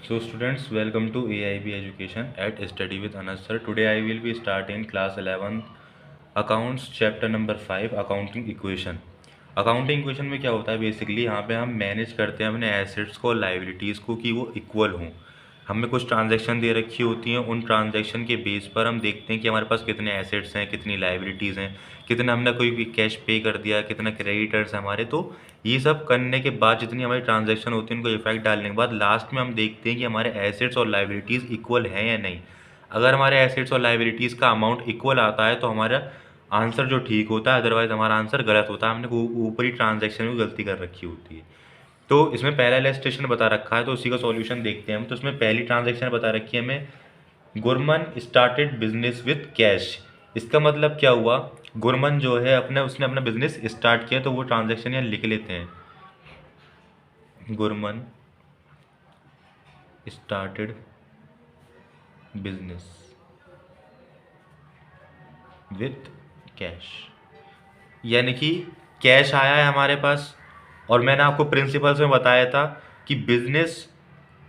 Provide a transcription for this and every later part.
So students, welcome to AIB Education at Study with Anas sir. Today I will be starting class 11 accounts chapter number 5 accounting equation. Accounting equation में क्या होता है basically यहाँ पे हम manage करते हैं अपने एसेट्स को लाइबिलिटीज़ को कि वो इक्वल हों। हमें कुछ ट्रांजैक्शन दे रखी होती हैं, उन ट्रांजैक्शन के बेस पर हम देखते हैं कि हमारे पास कितने एसेट्स हैं, कितनी लाइबिलिटीज़ हैं, कितना हमने कोई भी कैश पे कर दिया, कितना क्रेडिटर्स हैं हमारे। तो ये सब करने के बाद जितनी हमारी ट्रांजैक्शन होती है उनको इफेक्ट डालने के बाद लास्ट में हम देखते हैं कि हमारे एसेट्स और लाइबिलिटीज़ इक्वल हैं या नहीं। अगर हमारे एसेट्स और लाइबिलिटीज़ का अमाउंट इक्वल आता है तो हमारा आंसर जो ठीक होता है, अदरवाइज हमारा आंसर गलत होता है। हमने ऊपरी ट्रांजैक्शन में गलती कर रखी होती है। तो इसमें पहला इलस्ट्रेशन बता रखा है तो उसी का सॉल्यूशन देखते हैं हम। तो इसमें पहली ट्रांजैक्शन बता रखी है हमें, Gurman started business with cash. इसका मतलब क्या हुआ, गुरमन जो है उसने अपना बिजनेस स्टार्ट किया, तो वो ट्रांजैक्शन यहाँ लिख लेते हैं। Gurman started business with cash, यानी कि कैश आया है हमारे पास। और मैंने आपको प्रिंसिपल्स में बताया था कि बिजनेस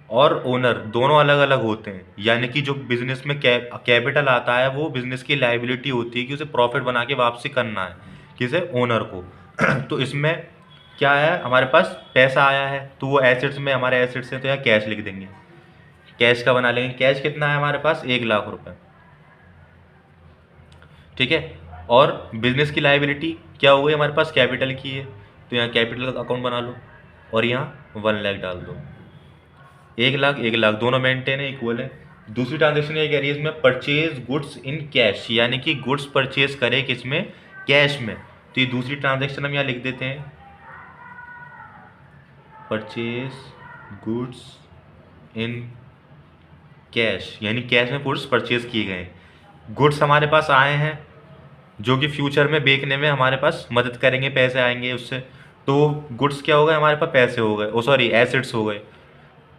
और ओनर दोनों अलग अलग होते हैं, यानी कि जो बिजनेस में कैपिटल आता है वो बिजनेस की लाइबिलिटी होती है कि उसे प्रॉफिट बना के वापसी करना है किसे, ओनर को। तो इसमें क्या है, हमारे पास पैसा आया है तो वो एसेट्स में, हमारे एसेट्स हैं तो यहाँ कैश लिख देंगे। कैश का बना लेंगे, कैश कितना है हमारे पास, 1,00,000 रुपये, ठीक है। और बिजनेस की लाइबिलिटी क्या हो गई हमारे पास, कैपिटल की है, तो यहाँ कैपिटल का अकाउंट बना लो और यहाँ 1,00,000 डाल दो। 1,00,000 1,00,000 दोनों मेंटेन है, इक्वल है। दूसरी ट्रांजेक्शन ये कह रही है इसमें, परचेज गुड्स इन कैश, यानी कि गुड्स परचेज करे किसमें, कैश में। तो ये दूसरी ट्रांजेक्शन हम यहाँ लिख देते हैं, परचेज गुड्स इन कैश, यानी कैश में गुड्स परचेज किए गए। गुड्स हमारे पास आए हैं जो कि फ्यूचर में बेचने में हमारे पास मदद करेंगे, पैसे आएंगे उससे। तो गुड्स क्या हो गए हमारे पास, पैसे हो गए, सॉरी एसेट्स हो गए।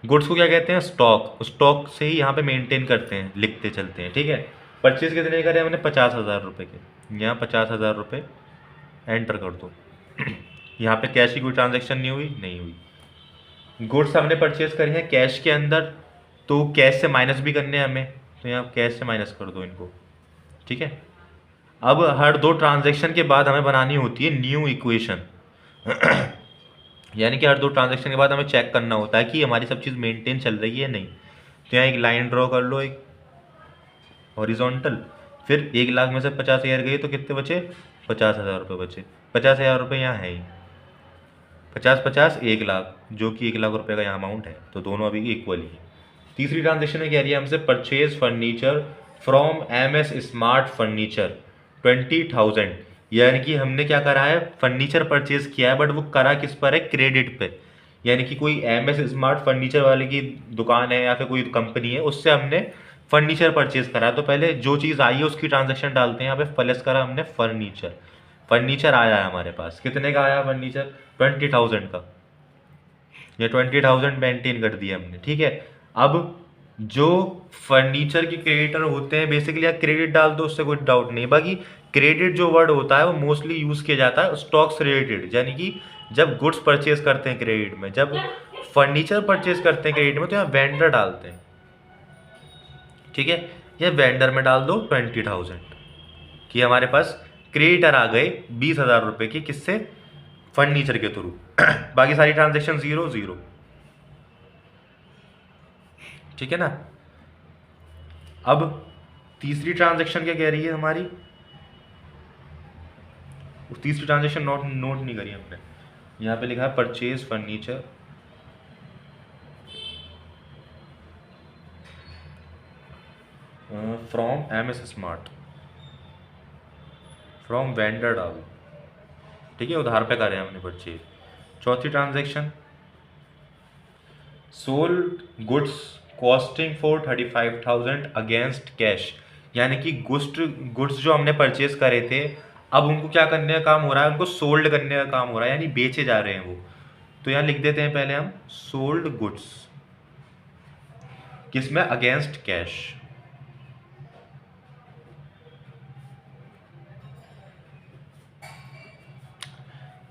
गुड्स को क्या कहते हैं, स्टॉक। स्टॉक से ही यहाँ पे मेंटेन करते हैं, लिखते चलते हैं, ठीक है। परचेज कितने करे हमने, 50,000 रुपये के, यहाँ 50,000 रुपये एंटर कर दो। यहाँ पे कैश की कोई ट्रांजेक्शन नहीं हुई, नहीं हुई। गुड्स हमने परचेज करे हैं कैश के अंदर, तो कैश से माइनस भी करने हैं हमें, तो यहाँ कैश से माइनस कर दो इनको, ठीक है। अब हर दो ट्रांजेक्शन के बाद हमें बनानी होती है न्यू इक्वेशन। यानी कि हर दो ट्रांजेक्शन के बाद हमें चेक करना होता है कि हमारी सब चीज़ मेंटेन चल रही है नहीं। तो यहाँ एक लाइन ड्रॉ कर लो, एक हॉरिजॉन्टल। फिर 1,00,000 में से 50,000 गए तो कितने बचे, 50,000 रुपये बचे। 50,000 रुपये यहाँ है ही, 50 50 1,00,000, जो कि 1,00,000 रुपये का यहाँ अमाउंट है, तो दोनों अभी इक्वल ही है। तीसरी ट्रांजेक्शन में कह रही है हमसे, purchase furniture from MS smart furniture 20,000, यानी कि हमने क्या करा है, फर्नीचर परचेज किया है, बट वो करा किस पर है, क्रेडिट पे। यानी कि कोई MS स्मार्ट फर्नीचर वाले की दुकान है या फिर कोई कंपनी है, उससे हमने फर्नीचर परचेज करा। तो पहले जो चीज़ आई है उसकी ट्रांजेक्शन डालते हैं, यहाँ पे प्लस करा हमने फर्नीचर। फर्नीचर आया है हमारे पास, कितने का आया फर्नीचर, 20,000 का, या 20,000 मेंटेन कर दिया हमने, ठीक है। अब जो फर्नीचर के क्रेडिटर होते हैं बेसिकली आप क्रेडिट डाल दो, उससे कोई डाउट नहीं। बाकी क्रेडिट जो वर्ड होता है वो मोस्टली यूज़ किया जाता है स्टॉक्स रिलेटेड, यानी कि जब गुड्स परचेज करते हैं क्रेडिट में, जब फर्नीचर परचेज करते हैं क्रेडिट में, तो यहाँ वेंडर डालते हैं, ठीक है। या वेंडर में डाल दो 20,000 कि हमारे पास क्रेडिटर आ गए 20,000 रुपये की, किससे, फर्नीचर के थ्रू। बाकी सारी ट्रांजेक्शन 0 0, ठीक है ना। अब तीसरी ट्रांजेक्शन क्या कह रही है हमारी, तीसरी ट्रांजेक्शन नोट नहीं करी हमने, यहाँ पे लिखा है purchase furniture from MS smart, from vendor डालो, ठीक है, उधार पे करे हमने परचेज। चौथी transaction, sold goods costing for 35,000 against cash, यानी कि गुड्स जो हमने परचेज करे थे, अब उनको क्या करने का काम हो रहा है, उनको सोल्ड करने का काम हो रहा है, यानी बेचे जा रहे हैं वो। तो यहाँ लिख देते हैं पहले हम, सोल्ड गुड्स किसमें, अगेंस्ट कैश।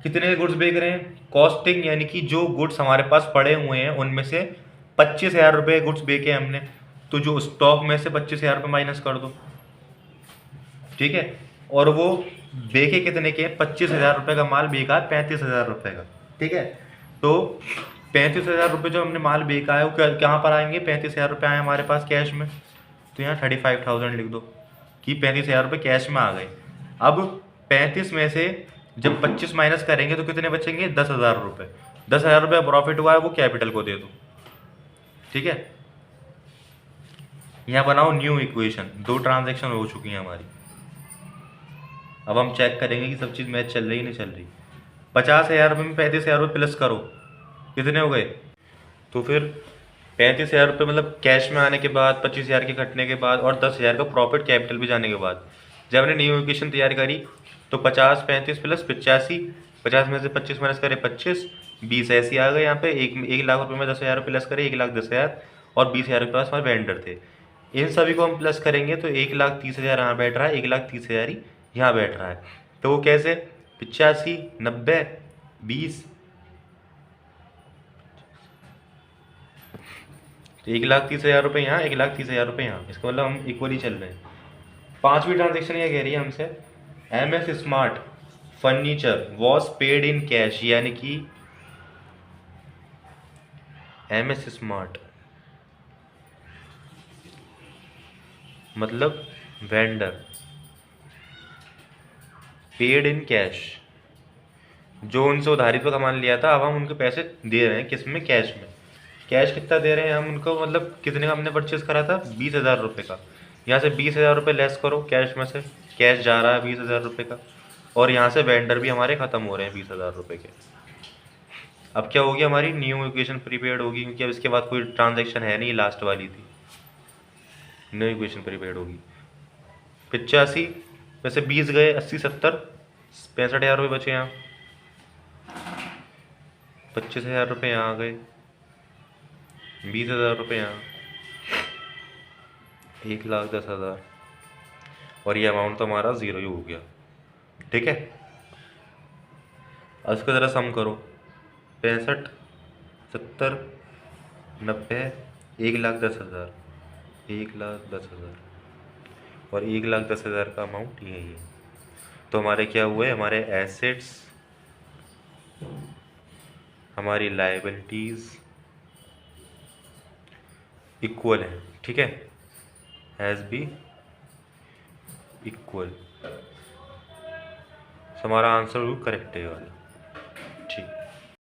कितने गुड्स बेच रहे हैं, कॉस्टिंग, यानी कि जो गुड्स हमारे पास पड़े हुए हैं उनमें से 25,000 रुपये गुड्स बेचे हमने, तो जो स्टॉक में से 25,000 रुपये माइनस कर दो, ठीक है। और वो बेचे कितने के? 25,000 रुपये का माल बेचा 35,000 रुपये का, ठीक है। तो 35,000 रुपये जो हमने माल बेचा है वो कहाँ पर आएंगे? 35,000 रुपये आए हमारे पास कैश में, तो यहाँ 35,000 लिख दो कि 35,000 रुपये कैश में आ गए। अब 35 में से जब 25 माइनस करेंगे तो कितने बचेंगे? 10,000 रुपये। 10,000 रुपये प्रॉफिट हुआ है, वो कैपिटल को दे दो, ठीक है। यहाँ बनाओ न्यू इक्वेशन, 2 ट्रांजेक्शन हो चुकी हैं हमारी। अब हम चेक करेंगे कि सब चीज़ मैच चल रही नहीं चल रही। 50,000 रुपये में 35,000 रुपये प्लस करो, कितने हो गए? तो फिर 35,000 रुपये मतलब कैश में आने के बाद, 25,000 के कटने के बाद और 10,000 का प्रॉफिट कैपिटल भी जाने के बाद जब हमने न्यू इक्वेशन तैयार करी तो 50 35 प्लस 85, 50 में से 25 माइनस करे 25, 20 ऐसे आ गए। यहाँ पे 1 लाख रुपये में 10,000 प्लस करे 1,10,000 और 20,000 के पास हमारे वेंडर थे। इन सभी को हम प्लस करेंगे तो 1,30,000 यहाँ बैठ रहा है, 1,30,000 ही यहाँ बैठ रहा है। तो वो कैसे? 85 90 20, 1,30,000 रुपये यहाँ, 1,30,000 रुपये यहाँ, इसका मतलब हम इक्वली चल रहे हैं। 5वीं ट्रांजेक्शन ये कह रही है हमसे MS smart furniture was paid in cash, यानी कि MS स्मार्ट मतलब वेंडर पेड इन कैश, जो उनसे उधारी पे सामान लिया था अब हम उनके पैसे दे रहे हैं, किस में? कैश में। कैश कितना दे रहे हैं हम उनको? मतलब कितने का हमने परचेज करा था? 20,000 रुपये का। यहाँ से 20,000 रुपये लेस करो कैश में से, कैश जा रहा है 20,000 रुपये का, और यहाँ से वेंडर भी हमारे ख़त्म हो रहे हैं 20,000 रुपये के। अब क्या होगी? हमारी न्यू इक्वेशन प्रीपेड होगी, क्योंकि अब इसके बाद कोई ट्रांजेक्शन है नहीं, लास्ट वाली थी। न्यू इक्वेशन प्रीपेड होगी। 85 में से 20 गए, 80 70 65,000 रुपये बचे यहाँ, 25,000 रुपये यहाँ आ गए, 20,000 रुपये यहाँ, 1,10,000, और ये अमाउंट तो हमारा ज़ीरो ही हो गया, ठीक है। अब इसको ज़रा सम करो, 65 70 90 1,10,000, 1,10,000 और 1,10,000 का अमाउंट यही है। तो हमारे क्या हुए? हमारे एसेट्स, हमारी लायबिलिटीज़ इक्वल है, ठीक है, हैज़ बी इक्वल। हमारा आंसर करेक्ट है वाला।